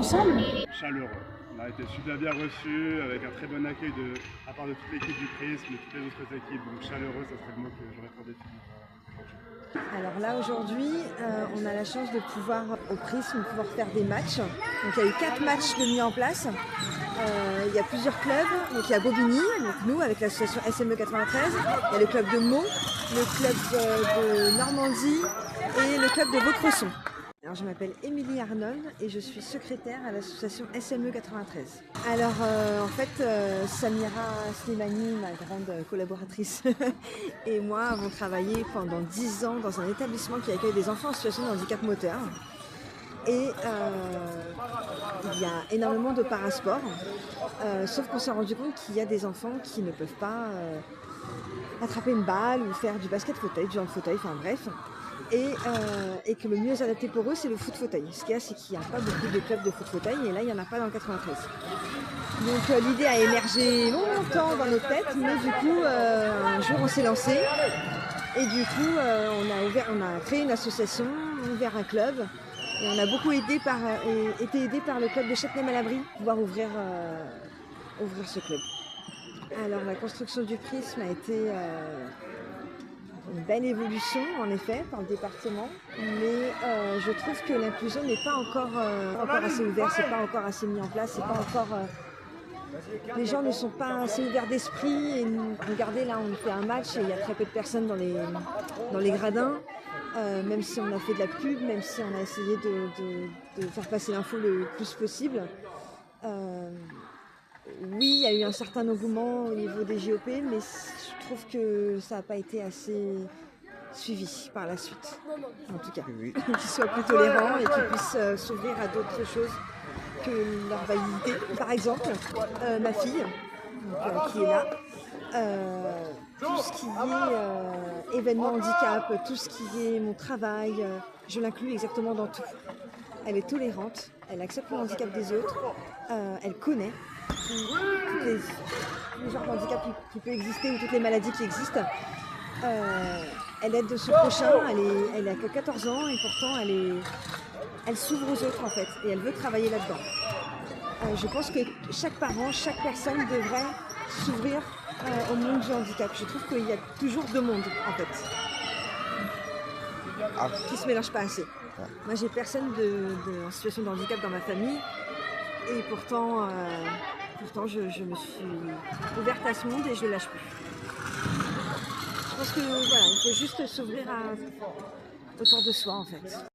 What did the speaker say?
ensemble? Chaleureux. On a été super bien reçus, avec un très bon accueil à part de toute l'équipe du Prisme et toutes les autres équipes. Donc chaleureux, ça serait le mot que j'aurais pour définir aujourd'hui. Alors là aujourd'hui, on a la chance de pouvoir au Prisme pouvoir faire des matchs. Donc il y a eu 4 matchs de mis en place. Il y a plusieurs clubs. Donc il y a Bobigny, donc nous avec l'association SME 93. Il y a le club de Meaux, le club de Normandie et le club de Vaucresson. Alors je m'appelle Émilie Arnold et je suis secrétaire à l'association SME 93. Alors en fait Samira Slimani, ma grande collaboratrice, et moi avons travaillé pendant 10 ans dans un établissement qui accueille des enfants en situation de handicap moteur. Et il y a énormément de parasport, sauf qu'on s'est rendu compte qu'il y a des enfants qui ne peuvent pas attraper une balle ou faire du basket fauteuil, du hand fauteuil, enfin bref. Et que le mieux adapté pour eux, c'est le foot fauteuil. Ce qu'il y a, c'est qu'il n'y a pas beaucoup de clubs de foot fauteuil, et là, il n'y en a pas dans le 93. Donc l'idée a émergé longtemps dans nos têtes, mais du coup, un jour, on s'est lancé. Et du coup, on a créé une association, ouvert un club, et on a beaucoup été aidé par le club de Châtenay-Malabry pour pouvoir ouvrir ce club. Alors, la construction du Prisme a été une belle évolution en effet par le département, mais je trouve que l'inclusion n'est pas encore assez ouverte, c'est pas encore assez mis en place, c'est pas encore les gens ne sont pas assez ouverts d'esprit. Et regardez, là on fait un match et il y a très peu de personnes dans les gradins, même si on a fait de la pub, même si on a essayé de faire passer l'info le plus possible. Oui, il y a eu un certain engouement au niveau des JOP, mais je trouve que ça n'a pas été assez suivi par la suite, en tout cas. Oui. Qu'ils soient plus tolérants et qu'ils puissent s'ouvrir à d'autres choses que leur validité. Par exemple, ma fille, donc, qui est là, tout ce qui est événement handicap, tout ce qui est mon travail, je l'inclus exactement dans tout. Elle est tolérante, elle accepte le handicap des autres, elle connaît tous les genres de handicap qui peuvent exister ou toutes les maladies qui existent. Elle aide son prochain, elle a que 14 ans et pourtant elle s'ouvre aux autres en fait et elle veut travailler là-dedans. Je pense que chaque parent, chaque personne devrait s'ouvrir au monde du handicap. Je trouve qu'il y a toujours deux mondes en fait, qui ne se mélangent pas assez. Moi j'ai personne en situation de handicap dans ma famille et pourtant je me suis ouverte à ce monde et je ne le lâche plus. Je pense que voilà, il faut juste s'ouvrir autour de soi en fait.